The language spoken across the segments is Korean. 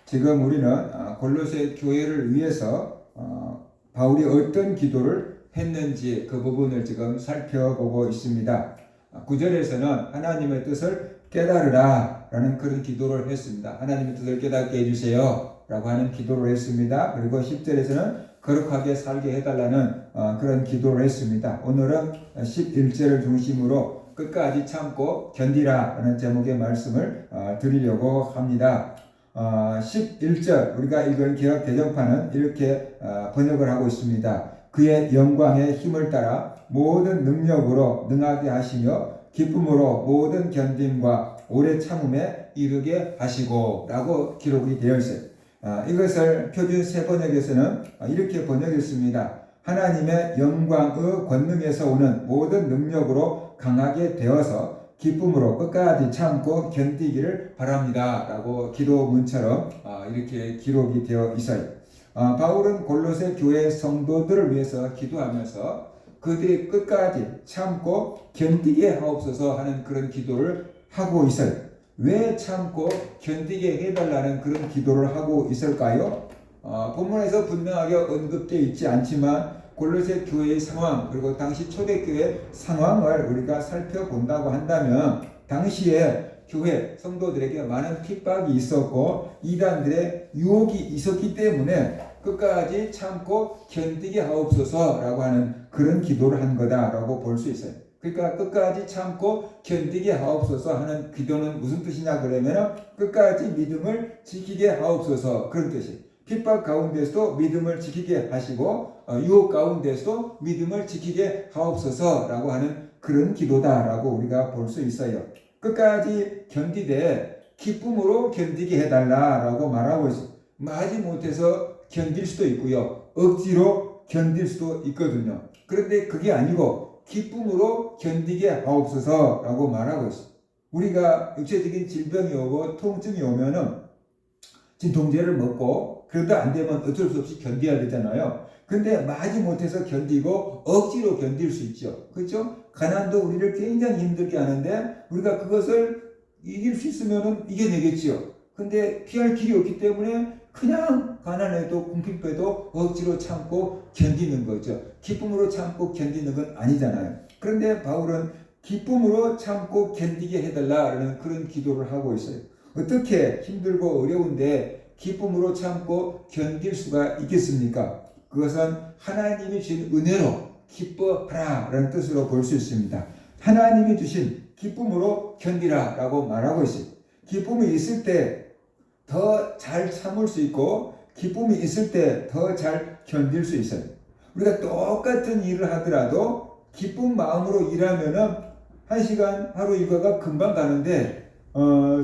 지금 우리는 골로새 교회를 위해서 바울이 어떤 기도를 했는지 그 부분을 지금 살펴보고 있습니다. 9절에서는 하나님의 뜻을 깨달으라 라는 그런 기도를 했습니다. 하나님의 뜻을 깨닫게 해주세요 라고 하는 기도를 했습니다. 그리고 10절에서는 거룩하게 살게 해달라는 그런 기도를 했습니다. 오늘은 11절을 중심으로 끝까지 참고 견디라 라는 제목의 말씀을 드리려고 합니다. 11절 우리가 읽은 개역 개정판은 이렇게 번역을 하고 있습니다. 그의 영광의 힘을 따라 모든 능력으로 능하게 하시며 기쁨으로 모든 견딤과 오래 참음에 이르게 하시고 라고 기록이 되어 있어요. 이것을 표준 새 번역에서는 이렇게 번역했습니다. 하나님의 영광의 권능에서 오는 모든 능력으로 강하게 되어서 기쁨으로 끝까지 참고 견디기를 바랍니다 라고 기도문처럼 이렇게 기록이 되어 있어요. 바울은 골로새 교회 성도들을 위해서 기도하면서 그들이 끝까지 참고 견디게 하옵소서 하는 그런 기도를 하고 있어요. 왜 참고 견디게 해달라는 그런 기도를 하고 있을까요? 본문에서 분명하게 언급되어 있지 않지만 골로새 교회의 상황 그리고 당시 초대교회 상황을 우리가 살펴본다고 한다면 당시에 교회 성도들에게 많은 핍박이 있었고 이단들의 유혹이 있었기 때문에 끝까지 참고 견디게 하옵소서라고 하는 그런 기도를 한 거다라고 볼 수 있어요. 그러니까 끝까지 참고 견디게 하옵소서 하는 기도는 무슨 뜻이냐 그러면 끝까지 믿음을 지키게 하옵소서 그런 뜻이에요. 핍박 가운데서도 믿음을 지키게 하시고 유혹 가운데서도 믿음을 지키게 하옵소서라고 하는 그런 기도다라고 우리가 볼 수 있어요. 끝까지 견디되 기쁨으로 견디게 해달라라고 말하고 있어요. 마지 못해서 견딜 수도 있고요. 억지로 견딜 수도 있거든요. 그런데 그게 아니고 기쁨으로 견디게 하옵소서라고 말하고 있어요. 우리가 육체적인 질병이 오고 통증이 오면은 진통제를 먹고 그러다 안 되면 어쩔 수 없이 견뎌야 되잖아요. 근데 마지 못해서 견디고 억지로 견딜 수 있죠. 그렇죠? 가난도 우리를 굉장히 힘들게 하는데 우리가 그것을 이길 수 있으면 이겨내겠지요. 근데 피할 길이 없기 때문에 그냥 가난해도 궁핍해도 억지로 참고 견디는 거죠. 기쁨으로 참고 견디는 건 아니잖아요. 그런데 바울은 기쁨으로 참고 견디게 해달라는 그런 기도를 하고 있어요. 어떻게 힘들고 어려운데 기쁨으로 참고 견딜 수가 있겠습니까? 그것은 하나님이 주신 은혜로 기뻐하라 라는 뜻으로 볼 수 있습니다. 하나님이 주신 기쁨으로 견디라 라고 말하고 있어요. 기쁨이 있을 때 더 잘 참을 수 있고 기쁨이 있을 때 더 잘 견딜 수 있어요. 우리가 똑같은 일을 하더라도 기쁜 마음으로 일하면은 1시간 하루 일과가 금방 가는데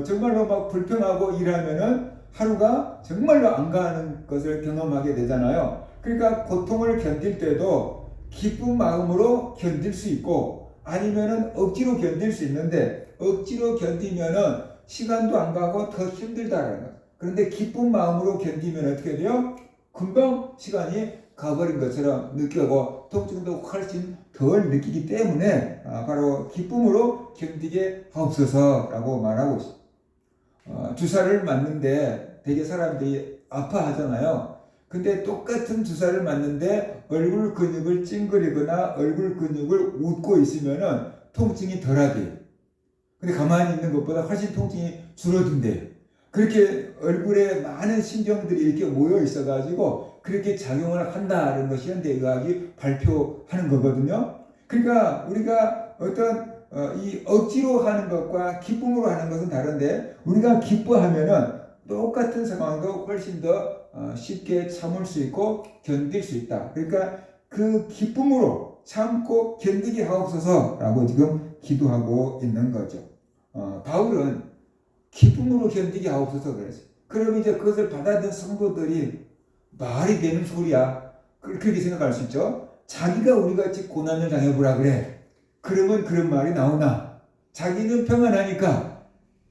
정말로 막 불평하고 일하면은 하루가 정말로 안 가는 것을 경험하게 되잖아요. 그러니까 고통을 견딜 때도 기쁜 마음으로 견딜 수 있고 아니면은 억지로 견딜 수 있는데 억지로 견디면은 시간도 안 가고 더 힘들다라는 거예요. 그런데 기쁜 마음으로 견디면 어떻게 돼요? 금방 시간이 가버린 것처럼 느끼고 통증도 훨씬 덜 느끼기 때문에 바로 기쁨으로 견디게 하옵소서라고 말하고 있어요. 주사를 맞는데 되게 사람들이 아파하잖아요. 근데 똑같은 주사를 맞는데 얼굴 근육을 찡그리거나 얼굴 근육을 웃고 있으면은 통증이 덜하대요. 근데 가만히 있는 것보다 훨씬 통증이 줄어든대요. 그렇게 얼굴에 많은 신경들이 이렇게 모여 있어가지고 그렇게 작용을 한다는 것이 현대의학이 발표하는 거거든요. 그러니까 우리가 어떤 이 억지로 하는 것과 기쁨으로 하는 것은 다른데 우리가 기뻐하면은 똑같은 상황도 훨씬 더 쉽게 참을 수 있고 견딜 수 있다. 그러니까 그 기쁨으로 참고 견디게 하옵소서라고 지금 기도하고 있는 거죠. 바울은 기쁨으로 견디게 하옵소서 그랬어요. 그럼 이제 그것을 받아들인 성도들이 말이 되는 소리야. 그렇게 생각할 수 있죠. 자기가 우리같이 고난을 당해보라 그래. 그러면 그런 말이 나오나. 자기는 평안하니까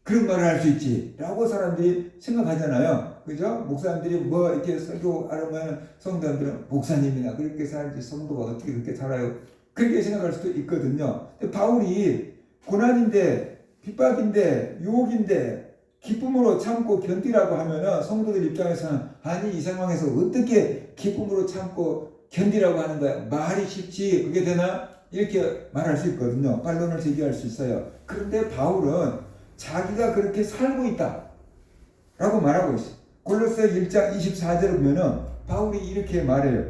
그런 말을 할 수 있지. 라고 사람들이 생각하잖아요. 그죠? 목사님들이 뭐 이렇게 설교하려면 성도들은 목사님이나 그렇게 살지 성도가 어떻게 그렇게 살아요. 그렇게 생각할 수도 있거든요. 바울이 고난인데 핍박인데 유혹인데 기쁨으로 참고 견디라고 하면은 성도들 입장에서는 아니 이 상황에서 어떻게 기쁨으로 참고 견디라고 하는 거야? 말이 쉽지 그게 되나? 이렇게 말할 수 있거든요. 반론을 제기할 수 있어요. 그런데 바울은 자기가 그렇게 살고 있다 라고 말하고 있어요. 골로새 1장 24절을 보면은 바울이 이렇게 말해요.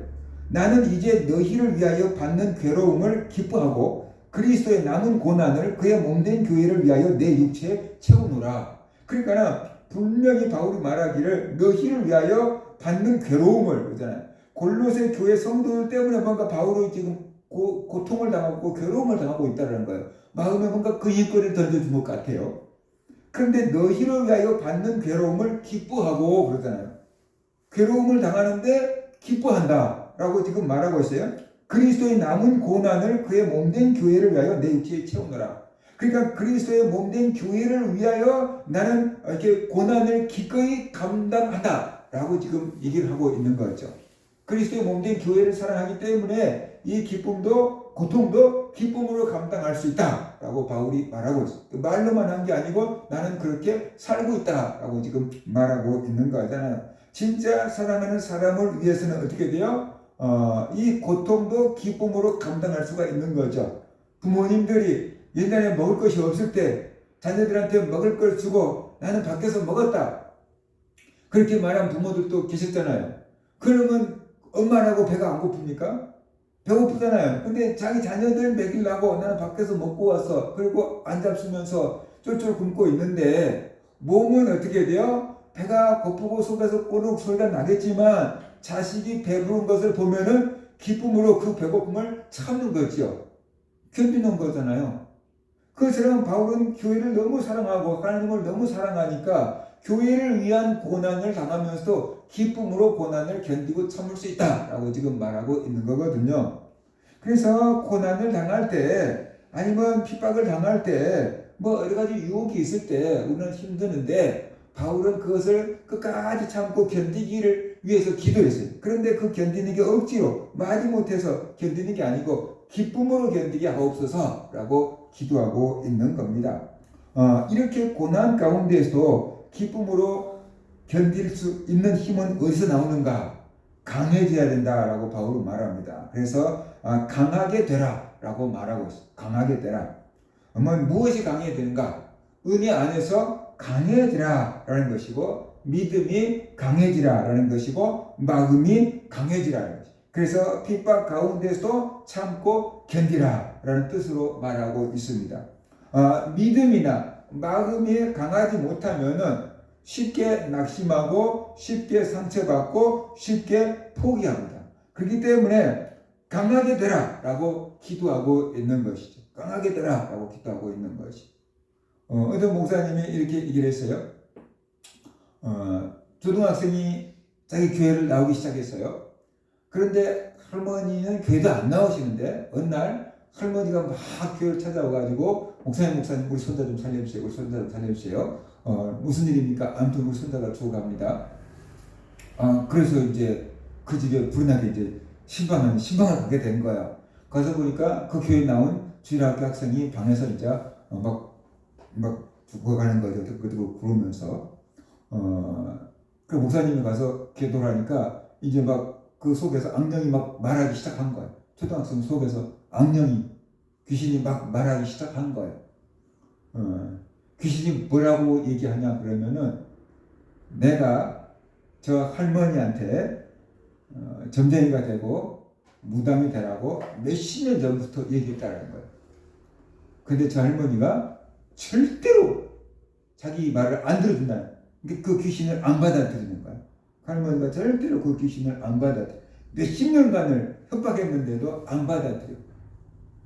나는 이제 너희를 위하여 받는 괴로움을 기뻐하고 그리스도의 남은 고난을 그의 몸된 교회를 위하여 내 육체에 채우노라. 그러니까 분명히 바울이 말하기를 너희를 위하여 받는 괴로움을 그러잖아요. 골로새 교회 성도들 때문에 뭔가 바울이 지금 고통을 당하고 괴로움을 당하고 있다는 거예요. 마음에 뭔가 근심거리를 던져준 것 같아요. 그런데 너희를 위하여 받는 괴로움을 기뻐하고 그러잖아요. 괴로움을 당하는데 기뻐한다 라고 지금 말하고 있어요. 그리스도의 남은 고난을 그의 몸된 교회를 위하여 내 육체에 채우노라. 그러니까 그리스도의 몸된 교회를 위하여 나는 이렇게 고난을 기꺼이 감당한다 라고 지금 얘기를 하고 있는 거죠. 그리스도의 몸된 교회를 사랑하기 때문에 이 기쁨도 고통도 기쁨으로 감당할 수 있다 라고 바울이 말하고 있어요. 말로만 한 게 아니고 나는 그렇게 살고 있다 라고 지금 말하고 있는 거잖아요. 진짜 사랑하는 사람을 위해서는 어떻게 돼요? 이 고통도 기쁨으로 감당할 수가 있는 거죠. 부모님들이 옛날에 먹을 것이 없을 때 자녀들한테 먹을 걸 주고 나는 밖에서 먹었다 그렇게 말한 부모들도 계셨잖아요. 그러면 엄마라고 배가 안 고픕니까? 배고프잖아요. 근데 자기 자녀들 먹이려고 나는 밖에서 먹고 왔어. 그리고 안 잡수면서 쫄쫄 굶고 있는데 몸은 어떻게 돼요? 배가 고프고 속에서 꼬르륵 소리가 나겠지만 자식이 배부른 것을 보면은 기쁨으로 그 배고픔을 참는 거죠. 견디는 거잖아요. 그처럼 바울은 교회를 너무 사랑하고 하나님을 너무 사랑하니까 교회를 위한 고난을 당하면서도 기쁨으로 고난을 견디고 참을 수 있다라고 지금 말하고 있는 거거든요. 그래서 고난을 당할 때 아니면 핍박을 당할 때 뭐 여러 가지 유혹이 있을 때 우리는 힘드는데 바울은 그것을 끝까지 참고 견디기를 위해서 기도했어요. 그런데 그 견디는 게 억지로 말이 못해서 견디는 게 아니고 기쁨으로 견디게 하옵소서라고 기도하고 있는 겁니다. 이렇게 고난 가운데서도 기쁨으로 견딜 수 있는 힘은 어디서 나오는가? 강해져야 된다라고 바울은 말합니다. 그래서 강하게 되라라고 말하고 있어요. 강하게 되라. 무엇이 강해지는가? 은혜 안에서 강해지라라는 것이고 믿음이 강해지라라는 것이고 마음이 강해지라는 것이죠. 그래서 핍박 가운데서도 참고 견디라라는 뜻으로 말하고 있습니다. 믿음이나 마음이 강하지 못하면은 쉽게 낙심하고 쉽게 상처받고 쉽게 포기합니다. 그렇기 때문에 강하게 되라라고 기도하고 있는 것이죠. 강하게 되라라고 기도하고 있는 것이. 어떤 목사님이 이렇게 얘기를 했어요. 초등학생이 자기 교회를 나오기 시작했어요. 그런데 할머니는 교회도 안 나오시는데 어느 날 할머니가 막 교회를 찾아와가지고 목사님 우리 손자 좀 살려주세요. 우리 손자 좀 살려주세요. 무슨 일입니까? 아무튼 우리 손자가 죽어갑니다. 그래서 이제 그 집에 불나게 이제 신방을 가게 된 거야. 가서 보니까 그 교회에 나온 주일학교 학생이 방에서 이제 막 죽어가는 거죠. 그러면서 그 목사님이 가서 기도를 하니까 이제 막 그 속에서 악령이 막 말하기 시작한 거예요. 초등학생 속에서 악령이 귀신이 막 말하기 시작한 거예요. 귀신이 뭐라고 얘기하냐 그러면은 내가 저 할머니한테 점쟁이가 되고 무당이 되라고 몇십 년 전부터 얘기했다는 거예요. 근데 저 할머니가 절대로 자기 말을 안 들어준다. 그 귀신을 안 받아들이는 거야. 할머니가 절대로 그 귀신을 안 받아들여. 몇십 년간을 협박했는데도 안 받아들여.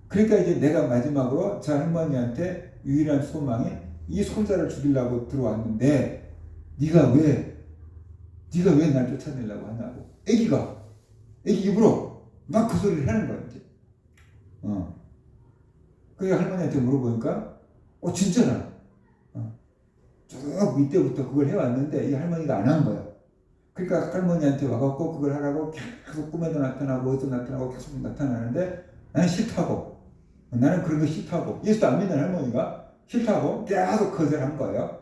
그러니까 이제 내가 마지막으로 저 할머니한테 유일한 소망이 이 손자를 죽이려고 들어왔는데 네가 왜 날 쫓아내려고 하냐고. 애기 입으로 막 그 소리를 하는 거야 이제. 그 할머니한테 물어보니까 진짜라. 쭉 이때부터 그걸 해왔는데 이 할머니가 안 한 거야. 그러니까 할머니한테 와갖고 그걸 하라고 계속 꿈에도 나타나고 어디서 나타나고 계속 나타나는데 나는 싫다고. 나는 그런 거 싫다고. 예수도 안 믿는 할머니가 싫다고 계속 거절한 거예요.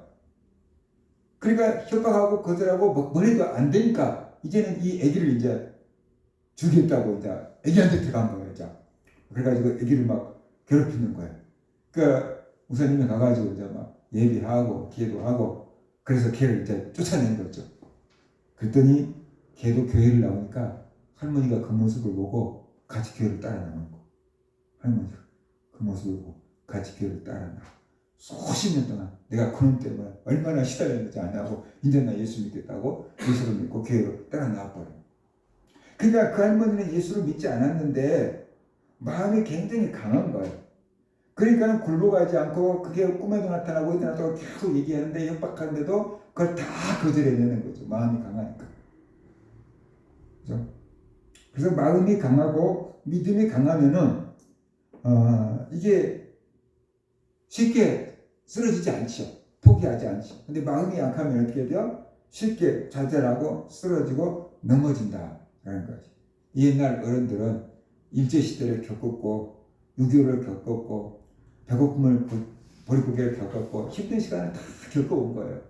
그러니까 협박하고 거절하고 뭘 해도 안 되니까 이제는 이 아기를 이제 주겠다고 이제 아기한테 들어간 거예요. 이제. 그래가지고 아기를 막 괴롭히는 거예요. 그러니까 우사님이 가가지고 이제 막 예비하고 기도하고 그래서 걔를 이제 쫓아낸 거죠. 그랬더니 걔도 교회를 나오니까 할머니가 그 모습을 보고 같이 교회를 따라 나온 거. 할머니가 그 모습을 보고 같이 교회를 따라 나와. 수십 년 동안 내가 그놈 때문에 얼마나 시달렸는지 아냐고 이제 나 예수 믿겠다고 예수를 믿고 교회로 따라 나와버려. 그러니까 그 할머니는 예수를 믿지 않았는데 마음이 굉장히 강한 거예요. 그러니까 굴복하지 않고 그게 꿈에도 나타나고 어디 나타나고 계속 얘기하는데 협박하는데도 그걸 다 거절해내는 거죠. 마음이 강하니까. 그죠? 그래서 마음이 강하고 믿음이 강하면은 이게 쉽게 쓰러지지 않죠. 포기하지 않죠. 근데 마음이 약하면 어떻게 돼요? 쉽게 좌절하고 쓰러지고 넘어진다라는 거죠. 옛날 어른들은 일제시대를 겪었고 6.25를 겪었고 배고픔을 보릿고개를 겪었고 힘든 시간을 다 겪어온 거예요.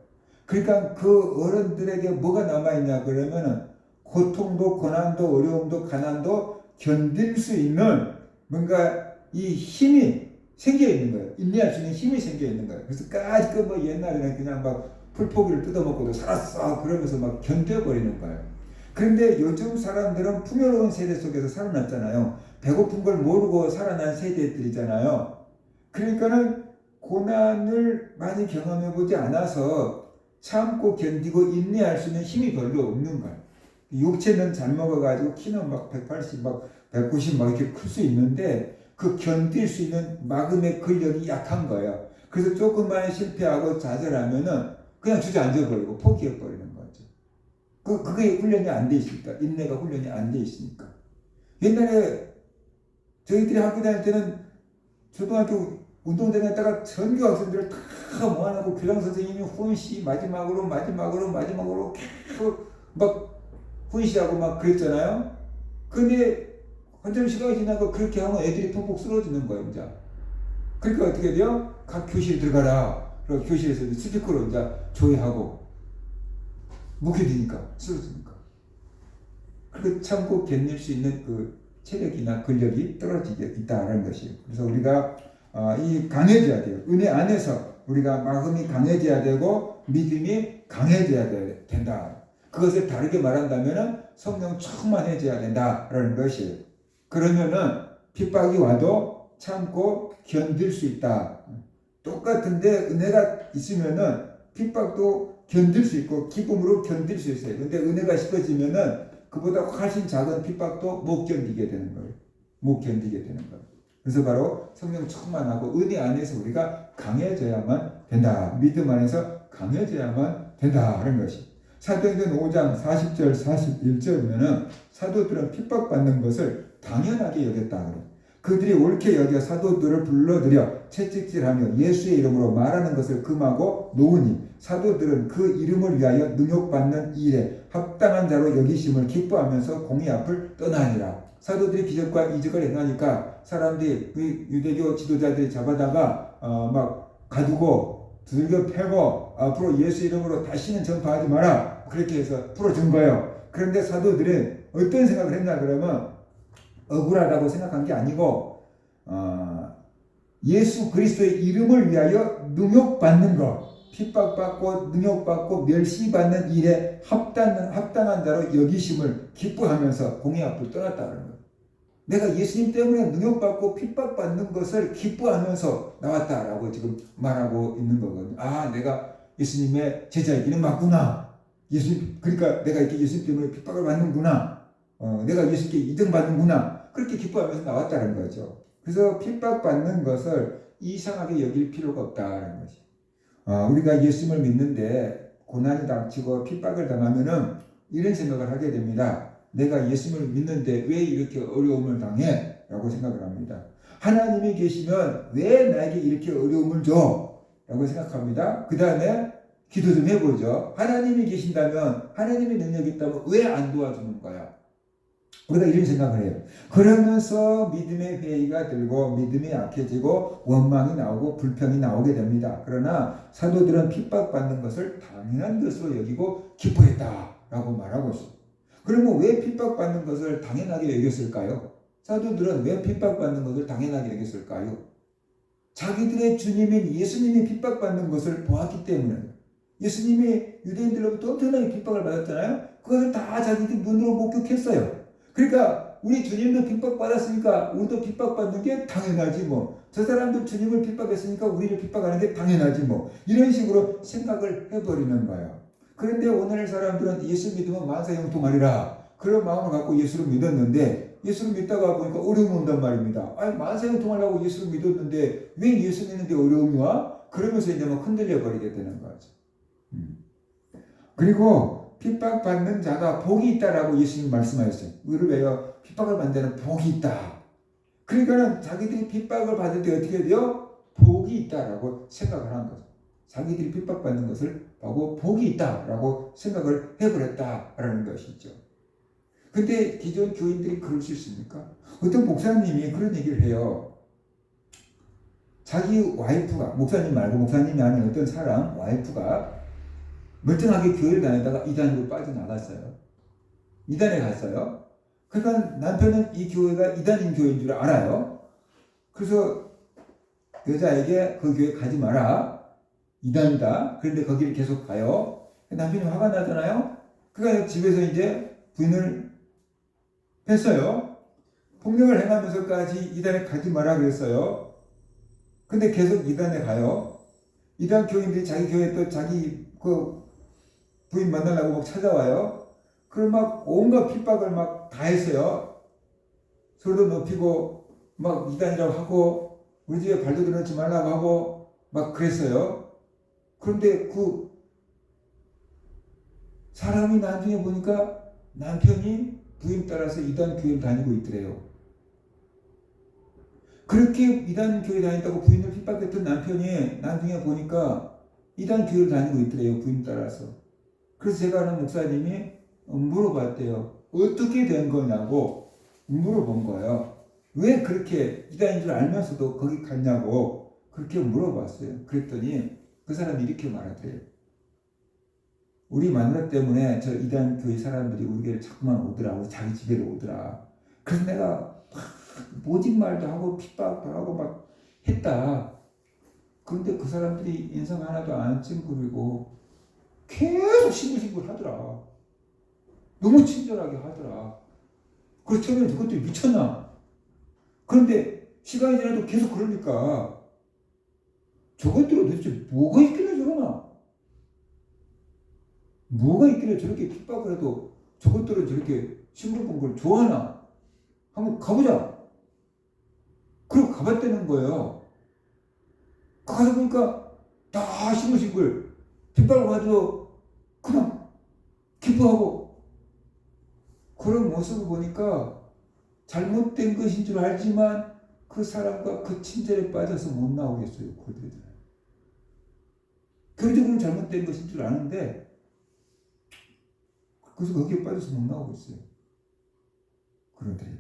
그러니까 그 어른들에게 뭐가 남아있냐 그러면은 고통도 고난도 어려움도 가난도 견딜 수 있는 뭔가 이 힘이 생겨 있는 거예요. 인내할 수 있는 힘이 생겨 있는 거예요. 그래서 까짓 뭐 옛날에는 그냥 막 풀포기를 뜯어먹고도 살았어 그러면서 막 견뎌버리는 거예요. 그런데 요즘 사람들은 풍요로운 세대 속에서 살아났잖아요. 배고픈 걸 모르고 살아난 세대들이잖아요. 그러니까는 고난을 많이 경험해보지 않아서 참고 견디고 인내할 수 있는 힘이 별로 없는 거예요. 육체는 잘 먹어가지고 키는 막 180, 막 190 막 이렇게 클 수 있는데 그 견딜 수 있는 마음의 근력이 약한 거예요. 그래서 조금만 실패하고 좌절하면은 그냥 주저앉아버리고 포기해버리는 거죠. 그게 훈련이 안 돼 있으니까. 인내가 훈련이 안 돼 있으니까. 옛날에 저희들이 학교 다닐 때는 초등학교 운동장에 있다가 전교 학생들을 다 모아놓고 교장 선생님이 훈시 마지막으로 계속 막 훈시하고 막 그랬잖아요. 근데 한참 시간이 지나고 그렇게 하면 애들이 푹푹 쓰러지는 거예요, 이제. 그러니까 어떻게 돼요? 각 교실 들어가라. 그리고 교실에서 이제 스피커로 이제 조회하고 못 견디니까 쓰러지니까. 그 참고 견딜 수 있는 그 체력이나 근력이 떨어지게 있다라는 것이에요. 그래서 우리가 이 강해져야 돼요. 은혜 안에서 우리가 마음이 강해져야 되고 믿음이 강해져야 된다. 그것을 다르게 말한다면 성령 충만해져야 된다라는 것이에요. 그러면은 핍박이 와도 참고 견딜 수 있다. 똑같은데 은혜가 있으면은 핍박도 견딜 수 있고 기쁨으로 견딜 수 있어요. 근데 은혜가 식어지면은 그보다 훨씬 작은 핍박도 못 견디게 되는 거예요. 못 견디게 되는 거예요. 그래서 바로 성령 충만하고 은혜 안에서 우리가 강해져야만 된다. 믿음 안에서 강해져야만 된다는 것이. 사도행전 5장 40절 41절 보면은 사도들은 핍박받는 것을 당연하게 여겼다 그래요. 그들이 옳게 여겨 사도들을 불러들여 채찍질하며 예수의 이름으로 말하는 것을 금하고 놓으니 사도들은 그 이름을 위하여 능욕받는 일에 합당한 자로 여기심을 기뻐하면서 공의 앞을 떠나니라. 사도들이 기적과 이적을 행하니까 사람들이 그 유대교 지도자들이 잡아다가 막 가두고 두들겨 패고 앞으로 예수 이름으로 다시는 전파하지 마라. 그렇게 해서 풀어준 거예요. 그런데 사도들은 어떤 생각을 했냐 그러면 억울하다고 생각한 게 아니고 예수 그리스도의 이름을 위하여 능욕받는 것, 핍박받고 능욕받고 멸시받는 일에 합당한 자로 여기심을 기뻐하면서 공의 앞을 떠났다는 거예요. 내가 예수님 때문에 능욕받고 핍박받는 것을 기뻐하면서 나왔다라고 지금 말하고 있는 거거든요. 아, 내가 예수님의 제자이기는 맞구나. 예수님, 그러니까 내가 이렇게 예수님 때문에 핍박을 받는구나. 내가 예수님께 인정받는구나. 그렇게 기뻐하면서 나왔다는 거죠. 그래서 핍박받는 것을 이상하게 여길 필요가 없다는 것이. 우리가 예수님을 믿는데 고난이 닥치고 핍박을 당하면은 이런 생각을 하게 됩니다. 내가 예수님을 믿는데 왜 이렇게 어려움을 당해? 라고 생각을 합니다. 하나님이 계시면 왜 나에게 이렇게 어려움을 줘? 라고 생각합니다. 그 다음에 기도 좀 해보죠. 하나님이 계신다면, 하나님의 능력이 있다면 왜 안 도와주는 거야? 우리가 이런 생각을 해요. 그러면서 믿음의 회의가 들고 믿음이 약해지고 원망이 나오고 불평이 나오게 됩니다. 그러나 사도들은 핍박받는 것을 당연한 것으로 여기고 기뻐했다라고 말하고 있어요. 그러면 왜 핍박받는 것을 당연하게 여겼을까요? 사도들은 왜 핍박받는 것을 당연하게 여겼을까요? 자기들의 주님인 예수님이 핍박받는 것을 보았기 때문에. 예수님이 유대인들로부터 엄청나게 핍박을 받았잖아요. 그것을 다 자기들 눈으로 목격했어요. 그러니까 우리 주님도 핍박받았으니까 우리도 핍박받는 게 당연하지 뭐. 저 사람도 주님을 핍박했으니까 우리를 핍박하는 게 당연하지 뭐. 이런 식으로 생각을 해버리는 거예요. 그런데 오늘 사람들은 예수 믿으면 만사형통하리라. 그런 마음을 갖고 예수를 믿었는데 예수를 믿다가 보니까 어려움이 온단 말입니다. 아니 만사형통하려고 예수를 믿었는데 왜 예수 믿는데 어려움이 와? 그러면서 이제 막 흔들려 버리게 되는 거죠. 그리고 핍박받는 자가 복이 있다라고 예수님 말씀하셨어요. 우리를 위하여 핍박을 받는 데는 복이 있다. 그러니까는 자기들이 핍박을 받을 때 어떻게 돼요? 복이 있다라고 생각을 한 거죠. 자기들이 핍박받는 것을 보고 복이 있다라고 생각을 해버렸다라는 것이죠. 근데 기존 교인들이 그럴 수 있습니까? 어떤 목사님이 그런 얘기를 해요. 자기 와이프가, 목사님 말고 목사님이 아닌 어떤 사람 와이프가 멀쩡하게 교회를 다니다가 이단으로 빠져나갔어요. 이단에 갔어요. 그러니까 남편은 이 교회가 이단인 교회인 줄 알아요. 그래서 여자에게 그 교회 가지 마라. 이단이다. 그런데 거기를 계속 가요. 남편이 화가 나잖아요. 그러니까 집에서 이제 부인을 했어요. 폭력을 행하면서까지 이단에 가지 마라 그랬어요. 근데 계속 이단에 가요. 이단 교인들이 자기 교회에 또 자기 그 부인 만나려고 막 찾아와요. 그걸 막 온갖 핍박을 막 다 했어요. 소리도 높이고 막 이단이라고 하고 우리 집에 발도 들어놓지 말라고 하고 막 그랬어요. 그런데 그 사람이 나중에 보니까 남편이 부인 따라서 이단 교회를 다니고 있더래요. 그렇게 이단 교회 다닌다고 부인을 핍박했던 남편이 나중에 보니까 이단 교회를 다니고 있더래요. 부인 따라서. 그래서 제가 아는 목사님이 물어봤대요. 어떻게 된 거냐고 물어본 거예요. 왜 그렇게 이단인 줄 알면서도 거기 갔냐고 그렇게 물어봤어요. 그랬더니 그 사람이 이렇게 말하더래요. 우리 마누라 때문에 저 이단 교회 사람들이 우리 교회를 자꾸만 오더라고. 자기 집에로 오더라. 그래서 내가 막 모진 말도 하고 핍박도 하고 막 했다. 그런데 그 사람들이 인성 하나도 안 찡그리고 계속 시불시불 하더라. 너무 친절하게 하더라. 그래서 처음에 저것들이 미쳤나? 그런데 시간이 지나도 계속 그러니까 저것들은 도대체 뭐가 있길래 저러나? 뭐가 있길래 저렇게 핍박을 해도 저것들은 저렇게 시부를 본 걸 좋아하나? 한번 가보자. 그리고 가봤다는 거예요. 가서 보니까 다 시불시불 핍박을 받아도 그냥 기뻐하고 그런 모습을 보니까 잘못된 것인 줄 알지만 그 사람과 그 친절에 빠져서 못 나오겠어요. 그들은. 교리적으로 잘못된 것인 줄 아는데 그래서 거기에 빠져서 못 나오겠어요. 그러더래요.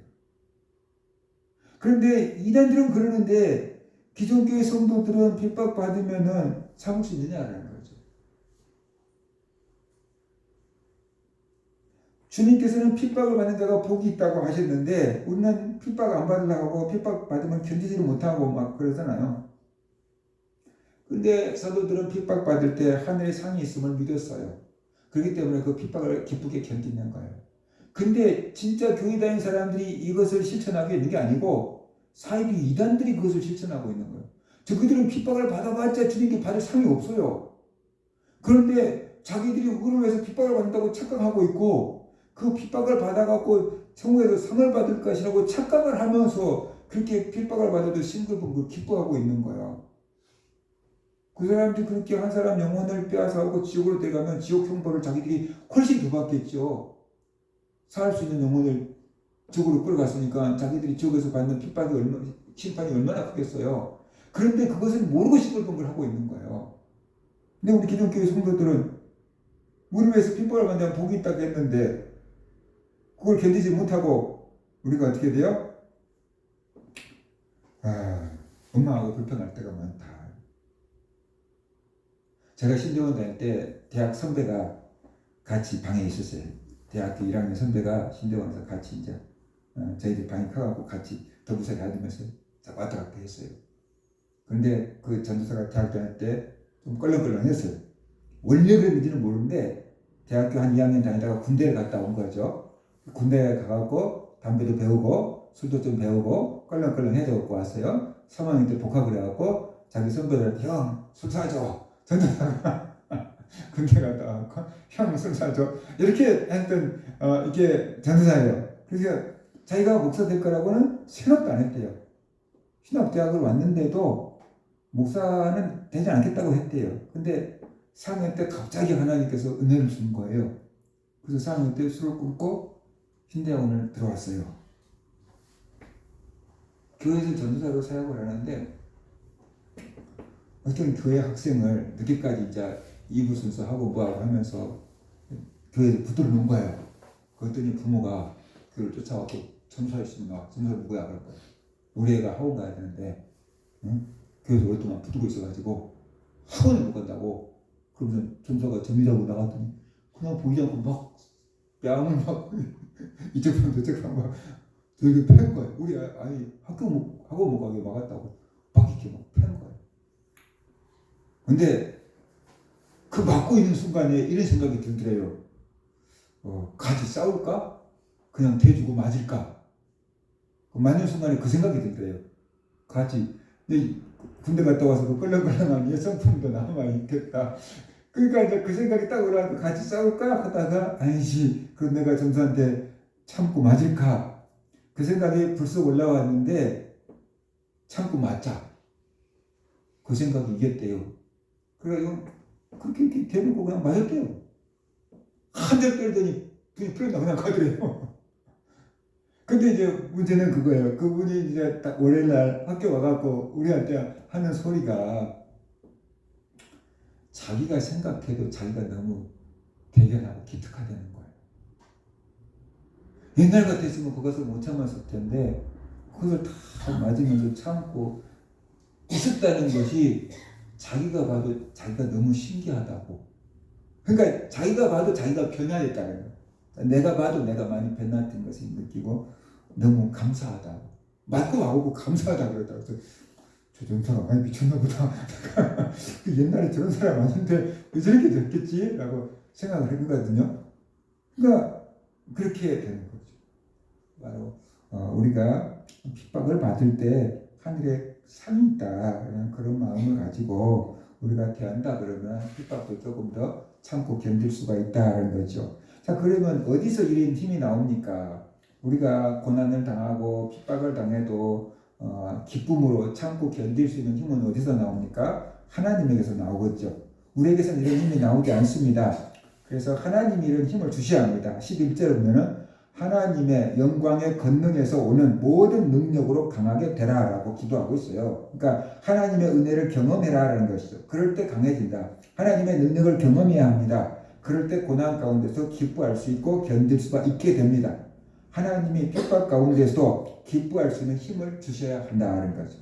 그런데 이단들은 그러는데 기존 교회 성도들은 핍박받으면은 참을 수 있느냐라는 거죠. 주님께서는 핍박을 받는 자가 복이 있다고 하셨는데 우리는 핍박 안 받으려고 하고 핍박 받으면 견디지를 못하고 막 그러잖아요. 근데 사도들은 핍박 받을 때 하늘의 상이 있음을 믿었어요. 그렇기 때문에 그 핍박을 기쁘게 견디는 거예요. 근데 진짜 교회 다니는 사람들이 이것을 실천하고 있는 게 아니고 사이비 이단들이 그것을 실천하고 있는 거예요. 그들은 핍박을 받아봤자 주님께 받을 상이 없어요. 그런데 자기들이 우리를 위해서 핍박을 받는다고 착각하고 있고 그 핍박을 받아갖고 천국에서 상을 받을 것이라고 착각을 하면서 그렇게 핍박을 받아도 싱글벙글 기뻐하고 있는 거야. 그 사람들이 그렇게 한 사람 영혼을 빼앗아오고 지옥으로 들어가면 지옥 형벌을 자기들이 훨씬 더 받겠죠. 살 수 있는 영혼을 지옥으로 끌어갔으니까 자기들이 지옥에서 받는 심판이 얼마나 크겠어요. 그런데 그것을 모르고 싱글벙글 하고 있는 거예요. 근데 우리 기존교회 성도들은 우리 위해서 핍박을 받는 복이 있다고 했는데 그걸 견디지 못하고 우리가 어떻게 돼요? 엄마하고 불평할 때가 많다. 제가 신대원 다닐 때 대학 선배가 같이 방에 있었어요. 대학교 1학년 선배가 신대원에서 같이 이제 저희들 방에 커갖고 같이 더부살이 하면서 왔다 갔다 했어요. 그런데 그 전도사가 대학 다닐 때 좀 껄렁껄렁했어요. 원래 그랬는지는 모르는데 대학교 한 2학년 다니다가 군대를 갔다 온 거죠. 군대에 가갖고 담배도 배우고 술도 좀 배우고 껄렁껄렁해서 왔어요. 3학년 때 복학을 해갖고 자기 선배들한테 형 술 사줘. 전도사가 군대 갔다 와갖고 형 술 사줘. 이렇게 했던 이게 전도사예요. 그래서 자기가 목사 될 거라고는 생각도 안 했대요. 신학대학을 왔는데도 목사는 되지 않겠다고 했대요. 근데 4학년 때 갑자기 하나님께서 은혜를 준 거예요. 그래서 4학년 때 술을 끊고 신대학원을 들어왔어요. 교회에서 전도사로 사역을 하는데 어떤 교회 학생을 늦게까지 이제 2부 순서하고 뭐하고 하면서 교회에 붙들어 놓은 거예요. 그랬더니 부모가 그를 쫓아와서 전도사였습니다. 전도사 누구야? 그럴 거예요. 우리 애가 학원 가야 되는데 응? 교회에서 오랫동안 붙들고 있어가지고 학원을 못 간다고. 그러면서 전도사가 점이라고 나갔더니 그냥 보이지 않고 막 뺨을 막 이쪽으로 저쪽으로 막 저렇게 패는 거예요. 우리 아이 학원 못 가게 막았다고 막 이렇게 막 패는 거예요. 근데 그 막고 있는 순간에 이런 생각이 들더래요. 같이 싸울까? 그냥 대주고 맞을까? 맞는 순간에 그 생각이 들더래요. 같이 군대 갔다 와서 그 껄렁껄렁한 여성품도 남아있겠다. 그러니까 이제 그 생각이 딱 올라와서 같이 싸울까 하다가 아니지, 그럼 내가 전사한테 참고 맞을까? 그 생각이 불쑥 올라왔는데 참고 맞자. 그 생각이 이겼대요. 그래가지고 그렇게 대놓고 그냥 맞았대요. 한 대 때리더니 분이 풀렸다 그냥 가더래요. 근데 이제 문제는 그거예요. 그분이 이제 딱 월요일날 학교 와갖고 우리한테 하는 소리가 자기가 생각해도 자기가 너무 대견하고 기특하다는 거예요. 옛날 같았으면 그것을 못 참았을 텐데 그것을 다 맞으면서 참고 있었다는 것이 자기가 봐도 자기가 너무 신기하다고. 그러니까 자기가 봐도 자기가 변화했다는 거예요. 내가 봐도 내가 많이 변화된 것을 느끼고 너무 감사하다고. 맞고 와보고 감사하다 그러더라고요. 저 전사가 많이 미쳤나 보다. 옛날에 저런 사람 아닌데 왜 저렇게 됐겠지? 라고 생각을 했거든요. 그러니까 그렇게 되는 거죠. 바로 우리가 핍박을 받을 때 하늘에 상이 있다 그런 마음을 가지고 우리가 대한다 그러면 핍박도 조금 더 참고 견딜 수가 있다는 거죠. 자, 그러면 어디서 이런 힘이 나옵니까? 우리가 고난을 당하고 핍박을 당해도 기쁨으로 참고 견딜 수 있는 힘은 어디서 나옵니까? 하나님에게서 나오겠죠. 우리에게서는 이런 힘이 나오지 않습니다. 그래서 하나님이 이런 힘을 주셔야 합니다. 11절에 보면은 하나님의 영광의 권능에서 오는 모든 능력으로 강하게 되라라고 기도하고 있어요. 그러니까 하나님의 은혜를 경험해라라는 것이죠. 그럴 때 강해진다. 하나님의 능력을 경험해야 합니다. 그럴 때 고난 가운데서 기뻐할 수 있고 견딜 수가 있게 됩니다. 하나님이 핍박 가운데서도 기뻐할 수 있는 힘을 주셔야 한다는 거죠.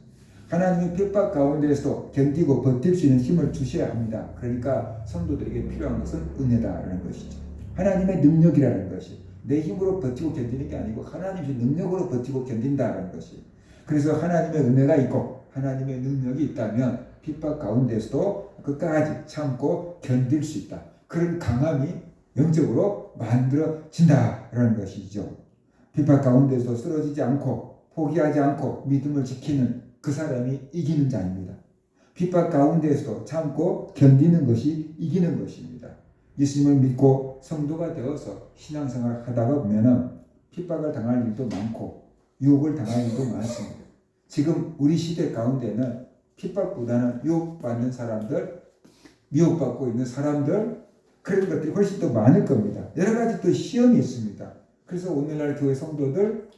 하나님이 핍박 가운데서도 견디고 버틸 수 있는 힘을 주셔야 합니다. 그러니까 성도들에게 필요한 것은 은혜다라는 것이죠. 하나님의 능력이라는 것이 내 힘으로 버티고 견디는 게 아니고 하나님의 능력으로 버티고 견딘다라는 것이. 그래서 하나님의 은혜가 있고 하나님의 능력이 있다면 핍박 가운데서도 끝까지 참고 견딜 수 있다. 그런 강함이 영적으로 만들어진다라는 것이죠. 핍박 가운데서 쓰러지지 않고 포기하지 않고 믿음을 지키는 그 사람이 이기는 자입니다. 핍박 가운데서 참고 견디는 것이 이기는 것입니다. 예수님을 믿고 성도가 되어서 신앙생활을 하다가 보면은 핍박을 당할 일도 많고 유혹을 당할 일도 많습니다. 지금 우리 시대 가운데는 핍박보다는 유혹받는 사람들, 미혹받고 있는 사람들, 그런 것들이 훨씬 더 많을 겁니다. 여러 가지 또 시험이 있습니다. 그래서 오늘날 교회 성도들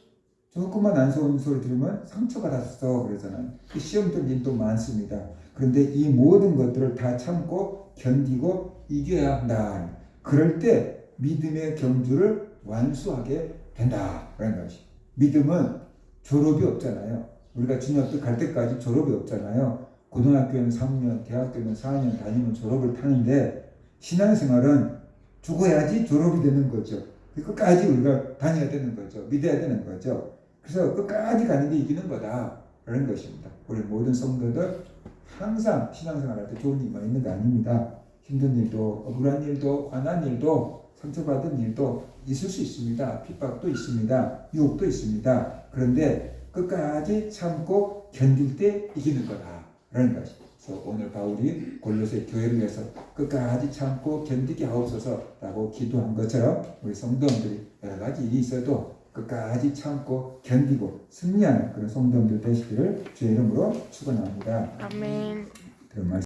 조금만 안 좋은 소리 들으면 상처받았어 그러잖아요. 그 시험들 일도 많습니다. 그런데 이 모든 것들을 다 참고 견디고 이겨야 한다. 그럴 때 믿음의 경주를 완수하게 된다라는 것이. 믿음은 졸업이 없잖아요. 우리가 중학교 갈 때까지 졸업이 없잖아요. 고등학교는 3년, 대학교는 4년 다니면 졸업을 타는데 신앙생활은 죽어야지 졸업이 되는 거죠. 끝까지 우리가 다녀야 되는 거죠. 믿어야 되는 거죠. 그래서 끝까지 가는 게 이기는 거다라는 것입니다. 우리 모든 성도들 항상 신앙생활할 때 좋은 일만 있는 거 아닙니다. 힘든 일도, 억울한 일도, 화난 일도, 상처받은 일도 있을 수 있습니다. 핍박도 있습니다. 유혹도 있습니다. 그런데 끝까지 참고 견딜 때 이기는 거다라는 것입니다. 그래서 오늘 바울이 골로새 교회를 위해서 끝까지 참고 견디게 하옵소서라고 기도한 것처럼 우리 성도들이 여러 가지 일이 있어도 끝까지 참고 견디고 승리하는 그런 성도들 되시기를 주의 이름으로 축원합니다. 아멘. 그런 말씀.